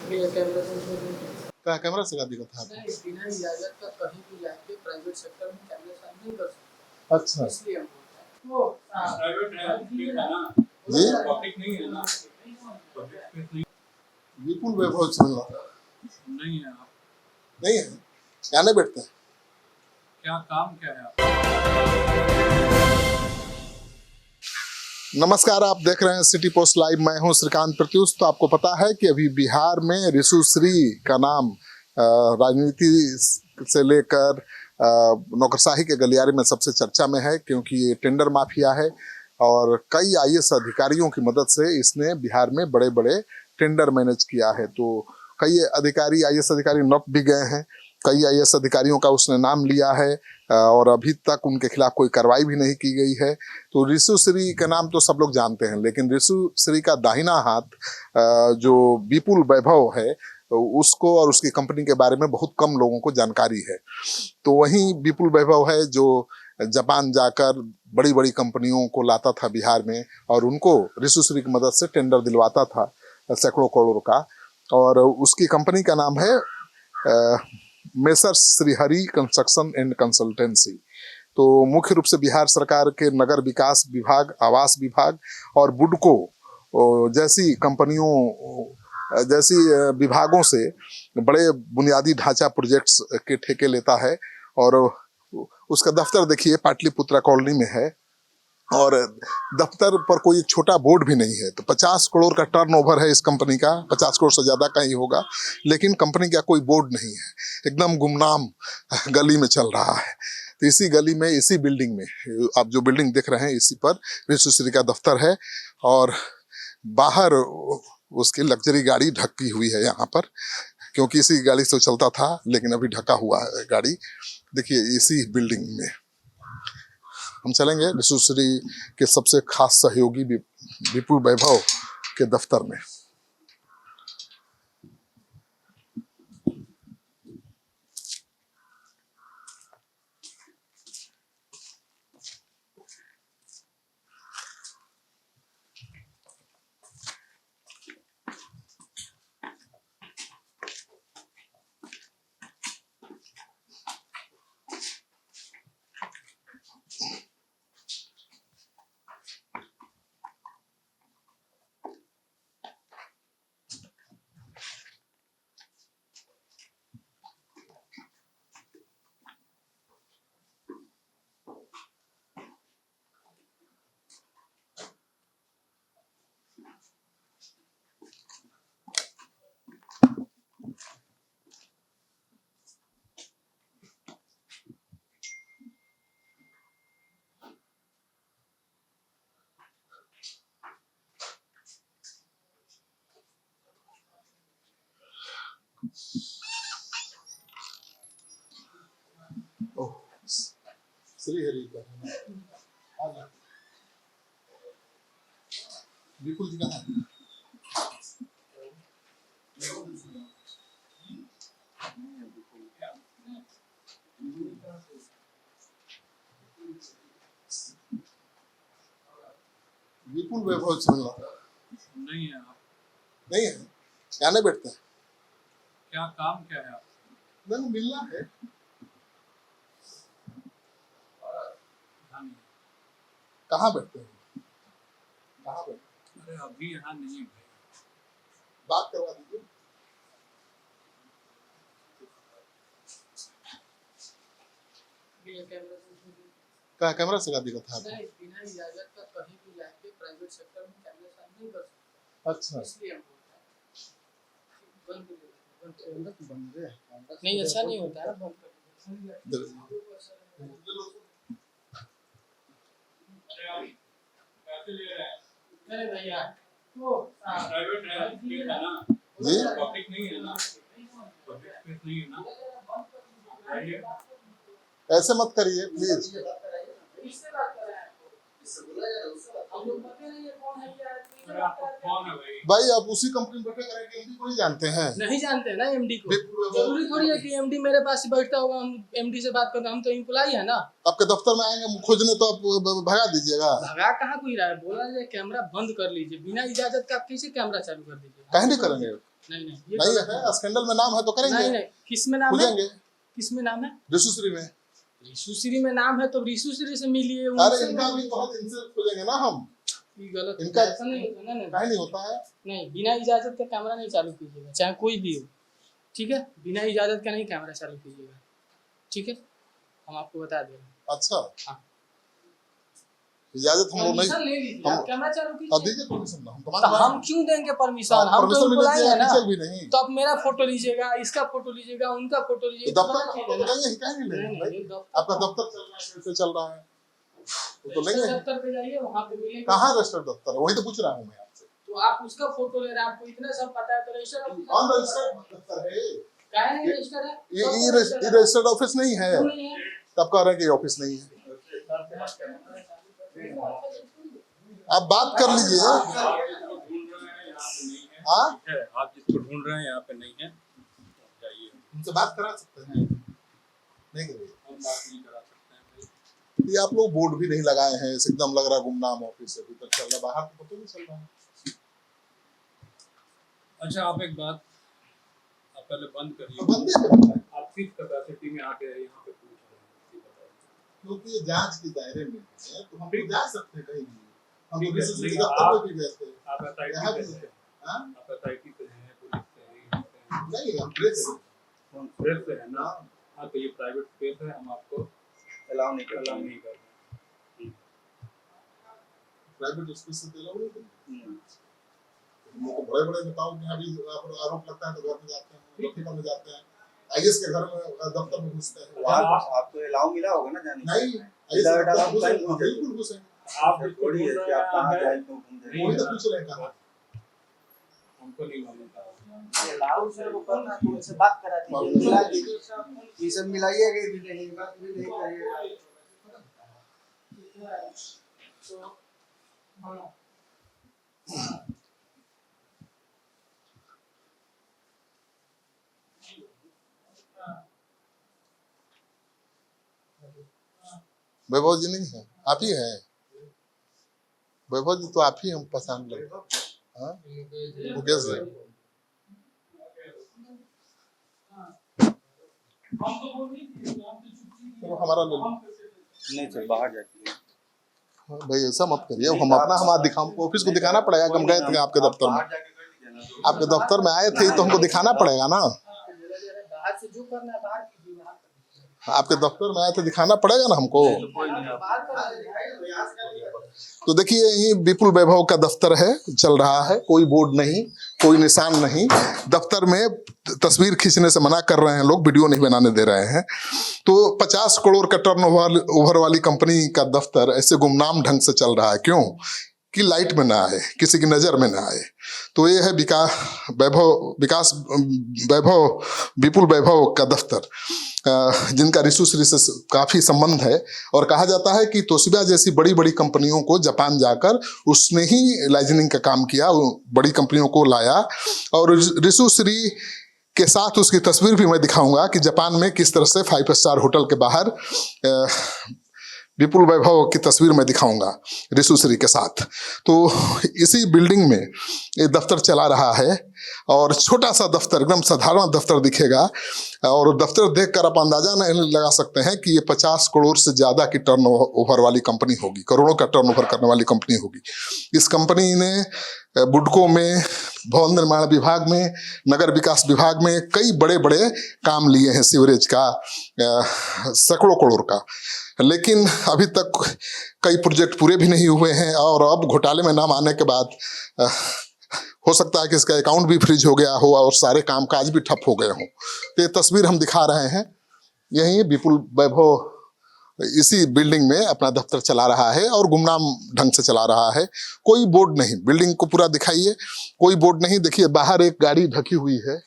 क्या कैमरा से दिक्कत था आपको? नहीं, बिना इजाजत का कहीं भी जाके प्राइवेट सेक्टर में कैमरे सामने नहीं कर सकते। अच्छा इसलिए हम बोलते हैं प्राइवेट है ना जी, पब्लिक नहीं है ना पब्लिक विपुल वैभव चल रहा नहीं है। आप नहीं है, क्या नहीं बैठते हैं? क्या काम क्या है आप? नमस्कार, आप देख रहे हैं सिटी पोस्ट लाइव। मैं हूं श्रीकांत प्रत्युष। तो आपको पता है कि अभी बिहार में ऋषुश्री का नाम राजनीति से लेकर नौकरशाही के गलियारे में सबसे चर्चा में है, क्योंकि ये टेंडर माफिया है और कई आईएएस अधिकारियों की मदद से इसने बिहार में बड़े बड़े टेंडर मैनेज किया है। तो कई अधिकारी, आईएएस अधिकारी नप भी गए हैं, कई आईएएस अधिकारियों का उसने नाम लिया है और अभी तक उनके खिलाफ कोई कार्रवाई भी नहीं की गई है। तो ऋषुश्री का नाम तो सब लोग जानते हैं, लेकिन ऋषुश्री का दाहिना हाथ जो विपुल वैभव है, उसको और उसकी कंपनी के बारे में बहुत कम लोगों को जानकारी है। तो वही विपुल वैभव है जो जापान जाकर बड़ी बड़ी कंपनियों को लाता था बिहार में और उनको ऋषुश्री की मदद से टेंडर दिलवाता था सैकड़ों करोड़ का। और उसकी कंपनी का नाम है messrs Shrihari construction and consultancy. तो मुख्य रूप से बिहार सरकार के नगर विकास विभाग, आवास विभाग और बुडको जैसी कंपनियों, जैसी विभागों से बड़े बुनियादी ढांचा प्रोजेक्ट्स के ठेके लेता है। और उसका दफ्तर देखिए पाटलिपुत्रा कॉलोनी में है और दफ्तर पर कोई छोटा बोर्ड भी नहीं है। तो 50 करोड़ का टर्नओवर है इस कंपनी का, 50 करोड़ से ज्यादा का ही होगा, लेकिन कंपनी का कोई बोर्ड नहीं है, एकदम गुमनाम गली में चल रहा है। तो इसी गली में, इसी बिल्डिंग में, आप जो बिल्डिंग देख रहे हैं इसी पर ऋषुश्री का दफ्तर है और बाहर उसकी लग्जरी गाड़ी ढकी हुई है यहाँ पर, क्योंकि इसी गाड़ी से चलता था, लेकिन अभी ढका हुआ है गाड़ी। देखिए इसी बिल्डिंग में हम चलेंगे ऋषुश्री के सबसे खास सहयोगी विपुल वैभव के दफ्तर में। ओह, श्रीहरि का विपुल जी का है। विपुल वैभव चल रहा नहीं है। आप नहीं है, क्या नहीं बैठते हैं? क्या काम क्या है आप? नहीं, मिलना है। कहाँ बैठते हैं? कहाँ बैठते? अरे अभी यहाँ नहीं है। बात करवा दीजिए। क्या कैमरा से दिक्कत था आपको? नहीं, बिना इजाजत का कहीं भी जाके प्राइवेट सेक्टर में कैमरे सामने नहीं कर सकते। अच्छा, इसलिए हम बोलते हैं नहीं, अच्छा नहीं होता है, बंद कर अरे भैया तो प्राइवेट है ना जी, पब्लिक नहीं है ना पब्लिक नहीं है ना। ऐसे मत करिए प्लीज। इससे बात कर रहे हैं, इससे बोला जा रहा है, उससे बात हम लोग पता नहीं है कौन है क्या है। अरे आपको कौन है भाई? भाई आप उसी कंपनी में बैठे करेंगे, एमडी को नहीं जानते हैं? नहीं जानते हैं ना एमडी को। जरूरी थोड़ी है कि एमडी मेरे पास ही बैठता होगा, हम एमडी से बात करते, हम तो एम्प्लॉई है ना। आपके दफ्तर में आएंगे खोजने तो आप भगा दीजिएगा। भगा कहाँ कोई रहा है, बोला जाए कैमरा बंद कर लीजिए, बिना इजाजत का आप कैसे कैमरा चालू कर दीजिए? कहीं नहीं करेंगे, नहीं नहीं ये नहीं गलत है, स्कैंडल में नाम है तो करेंगे, नहीं नहीं किस में नाम है, खोजेंगे किस में नाम है, रिशुश्री में। रिशुश्री में नाम है तो रिशुश्री से मिलिए अरे उनसे इनका भी बहुत, इनसे खोजेंगे ना हम। ये गलत इनका ऐसा नहीं होता ना, नहीं काहे नहीं होता है? नहीं बिना इजाजत के कैमरा नहीं चालू कीजिएगा, चाहे कोई भी हो, ठीक है, बिना इजाजत का नहीं कैमरा चालू कीजिएगा, ठीक है, हम आपको बता दें। अच्छा हाँ इजाजत हम लोग परमिशन नहीं, ले लीजिए, आप कैमरा चालू अब कीजिए, दीजिए परमिशन ना, हम तो तुम्हारे हम क्यों देंगे परमिशन, हम तो परमिशन भी उनको नहीं लाएंगे दिया, ना, नीचे भी नहीं। तो आप मेरा फोटो लीजिएगा, इसका फोटो लीजिएगा, उनका फोटो तो लीजिएगा, दफ्तर का फोटो लेंगे, कहीं नहीं नहीं लेंगे नहीं ये भाई? दफ्तर, आपका दफ्तर चल रहा है, कैसे चल रहा है, तो लेंगे। दफ्तर पे जाइए, वहाँ पे मिलेगा। कहाँ रजिस्टर्ड दफ्तर है, वही तो पूछ रहा हूँ मैं आपसे। तो आप उसका फोटो ले रहे हैं, आपको इतना सब पता है तो रजिस्टर ऑन रजिस्टर्ड दफ्तर है काहे नहीं रजिस्टर है, ये रजिस्टर्ड ऑफिस नहीं है, क्यों नहीं है? तब कह रहे हैं कि ऑफिस नहीं है। आप बात कर लीजिए। हाँ आप जिसको ढूंढ रहे हैं यहाँ पे नहीं है, जाइए, उनसे बात करा सकते हैं, नहीं करिए। हम बात नहीं करा सकते हैं। ये आप लोग बोर्ड भी नहीं लगाए हैं, इसे एकदम लग रहा गुमनाम ऑफिस है, भीतर चल रहा, बाहर तो पता नहीं चल रहा है। अच्छा आप एक बात, आप पहले बंद तो करिए, बंदे हैं, आप किस कैपेसिटी में आके यहाँ पे पूछ रहे हैं, ये बताइए। क्योंकि ये जांच के दायरे में है, तो हम तो जा सकते हैं कहीं भी, हम ठीक तो है, किसी लेकिन दफ्तर में भी गए थे, आप यहाँ SIT भी से है। हैं, हाँ? आप SIT से हैं, पुलिस से हैं, यहाँ से हैं, नहीं हम प्रेस हैं। प्रेस से है ना, हाँ तो ये प्राइवेट स्पेस है, हम आपको अलाउ नहीं अलाउ करते नहीं कर रहे। प्राइवेट स्पेस से दिला नहीं करते। हमको बड़े बड़े नेताओं के यहाँ भी आरोप लगता है तो घर में जाते हैं, दफ्तर में जाते हैं, आईएएस के घर में दफ्तर में घुसते हैं। वहाँ आपको अलाउ मिला होगा ना जाने नहीं के? आईएएस विदाउट के अलाउ घर कहीं में घुसे। बिल्कुल घुसेंगे। आप जिसको थोड़ी है ढूंढ कि रहे आप कहाँ हैं, जाए क्यों घूम जाए। वही तो पूछ रहे हैं कहाँ। हमको नहीं मालूम था। अलाउ सर वो करना तो उनसे बात करा दीजिए, मिला दीजिए, ये सब मिलाइएगा भी नहीं, बात भी नहीं करिएगा। वैभव जी नहीं है, आप ही हैं। वैभव जी तो आप ही हम पहचान लगे। हाँ मुकेश जी, तो हमारा ले लो। नहीं सर बाहर जाके हाँ, भाई ऐसा मत करिए, हम अपना हमारा दिखा, हमको ऑफिस को दिखाना पड़ेगा कि हम गए थे आपके दफ्तर में, बाहर जाके कर लीजिए ना। आपके दफ्तर में आए थे तो हमको दिखाना पड़ेगा ना, बाहर से जो करना है बाहर कीजिए, बाहर करिए। आपके दफ्तर में आए थे दिखाना पड़ेगा ना हमको। कोई नहीं आप बाहर कर तो देखिए यही विपुल वैभव का दफ्तर है, चल रहा है, कोई बोर्ड नहीं, कोई निशान नहीं, दफ्तर में तस्वीर खींचने से मना कर रहे हैं लोग, वीडियो नहीं बनाने दे रहे हैं। तो 50 करोड़ का टर्नओवर वाली कंपनी का दफ्तर ऐसे गुमनाम ढंग से चल रहा है, क्यों कि लाइट में ना आए, किसी की नजर में ना आए। तो ये है विकास वैभव विपुल वैभव का दफ्तर, जिनका रिशुश्री से काफी संबंध है, और कहा जाता है कि तोशिबा जैसी बड़ी बड़ी कंपनियों को जापान जाकर उसने ही लाइजनिंग का काम किया, वो बड़ी कंपनियों को लाया। और रिशुश्री के साथ उसकी तस्वीर भी मैं दिखाऊंगा कि जापान में किस तरह से 5 स्टार होटल के बाहर विपुल वैभव की तस्वीर मैं दिखाऊंगा रिशुश्री के साथ। तो इसी बिल्डिंग में ये दफ्तर चला रहा है, और छोटा सा दफ्तर, एकदम साधारण दफ्तर दिखेगा, और दफ्तर देखकर आप अंदाजा नहीं लगा सकते हैं कि ये 50 करोड़ से ज्यादा की टर्नओवर वाली कंपनी होगी, करोड़ों का टर्नओवर करने वाली कंपनी होगी। इस कंपनी ने बुडको में, भवन निर्माण विभाग में, नगर विकास विभाग में कई बड़े बड़े काम लिए हैं, सीवरेज का सैकड़ों करोड़ का, लेकिन अभी तक कई प्रोजेक्ट पूरे भी नहीं हुए हैं। और अब घोटाले में नाम आने के बाद हो सकता है कि इसका अकाउंट भी फ्रीज हो गया हो और सारे कामकाज भी ठप हो गए हों। तो ये तस्वीर हम दिखा रहे हैं, यही विपुल वैभव इसी बिल्डिंग में अपना दफ्तर चला रहा है, और गुमनाम ढंग से चला रहा है। कोई बोर्ड नहीं, बिल्डिंग को पूरा दिखाइए, कोई बोर्ड नहीं। देखिए बाहर एक गाड़ी ढकी हुई है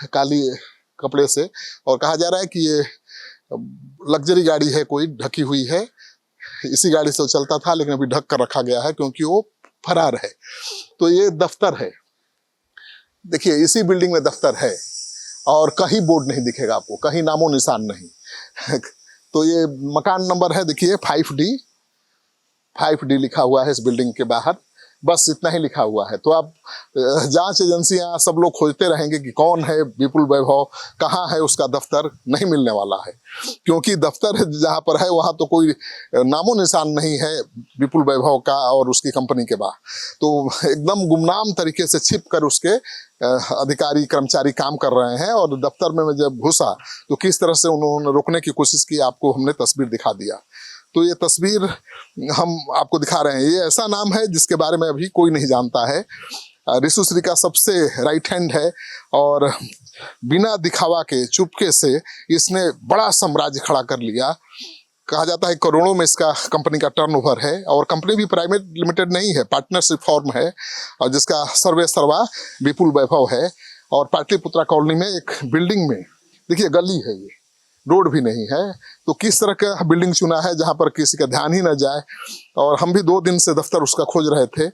काली कपड़े से, और कहा जा रहा है कि ये लग्जरी गाड़ी है, कोई ढकी हुई है, इसी गाड़ी से वो चलता था, लेकिन अभी ढक कर रखा गया है क्योंकि वो फरार है। तो ये दफ्तर है, देखिए इसी बिल्डिंग में दफ्तर है, और कहीं बोर्ड नहीं दिखेगा आपको, कहीं नामो निशान नहीं। तो ये मकान नंबर है, देखिए 5D लिखा हुआ है इस बिल्डिंग के बाहर। बस इतना ही लिखा हुआ है। तो आप जांच एजेंसियां सब लोग खोजते रहेंगे कि कौन है विपुल वैभव, कहाँ है उसका दफ्तर, नहीं मिलने वाला है, क्योंकि दफ्तर जहाँ पर है वहाँ तो कोई नामो निशान नहीं है विपुल वैभव का और उसकी कंपनी के बाहर। तो एकदम गुमनाम तरीके से छिप कर उसके अधिकारी कर्मचारी काम कर रहे हैं। और दफ्तर में मैं जब घुसा तो किस तरह से उन्होंने रोकने की कोशिश की, आपको हमने तस्वीर दिखा दिया। तो ये तस्वीर हम आपको दिखा रहे हैं। ये ऐसा नाम है जिसके बारे में अभी कोई नहीं जानता है। ऋषुश्री का सबसे राइट हैंड है और बिना दिखावा के चुपके से इसने बड़ा साम्राज्य खड़ा कर लिया। कहा जाता है करोड़ों में इसका कंपनी का टर्नओवर है और कंपनी भी प्राइवेट लिमिटेड नहीं है, पार्टनरशिप फॉर्म है और जिसका सर्वे सर्वा विपुल वैभव है। और पाटलिपुत्रा कॉलोनी में एक बिल्डिंग में देखिए गली है, ये रोड भी नहीं है। तो किस तरह का बिल्डिंग चुना है जहां पर किसी का ध्यान ही न जाए। और हम भी 2 दिन से दफ्तर उसका खोज रहे थे,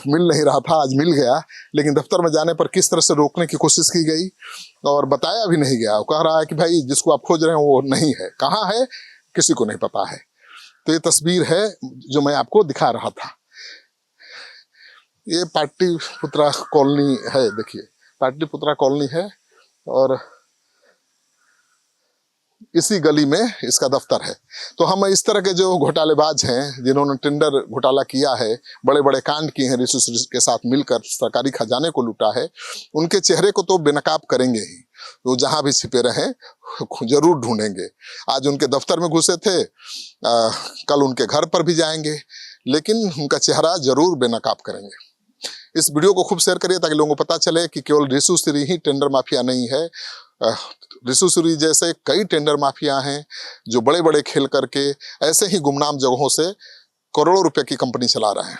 मिल नहीं रहा था, आज मिल गया। लेकिन दफ्तर में जाने पर किस तरह से रोकने की कोशिश की गई और बताया भी नहीं गया। वो कह रहा है कि भाई जिसको आप खोज रहे हैं वो नहीं है, कहाँ है किसी को नहीं पता है। तो ये तस्वीर है जो मैं आपको दिखा रहा था। ये पाटलिपुत्रा कॉलोनी है, देखिए पाटलिपुत्रा कॉलोनी है और इसी गली में इसका दफ्तर है। तो हम इस तरह के जो घोटालेबाज हैं जिन्होंने टेंडर घोटाला किया है, बड़े बड़े कांड किए हैं, ऋषुश्री के साथ मिलकर सरकारी खजाने को लूटा है, उनके चेहरे को तो बेनकाब करेंगे ही। वो जहां भी छिपे रहें जरूर ढूंढेंगे। आज उनके दफ्तर में घुसे थे, कल उनके घर पर भी जाएंगे, लेकिन उनका चेहरा जरूर बेनकाब करेंगे। इस वीडियो को खूब शेयर करिए ताकि लोगों को पता चले कि केवल ऋषुश्री ही टेंडर माफिया नहीं है। ऋषुश्री जैसे कई टेंडर माफिया हैं जो बड़े बड़े खेल करके ऐसे ही गुमनाम जगहों से करोड़ों रुपए की कंपनी चला रहे हैं।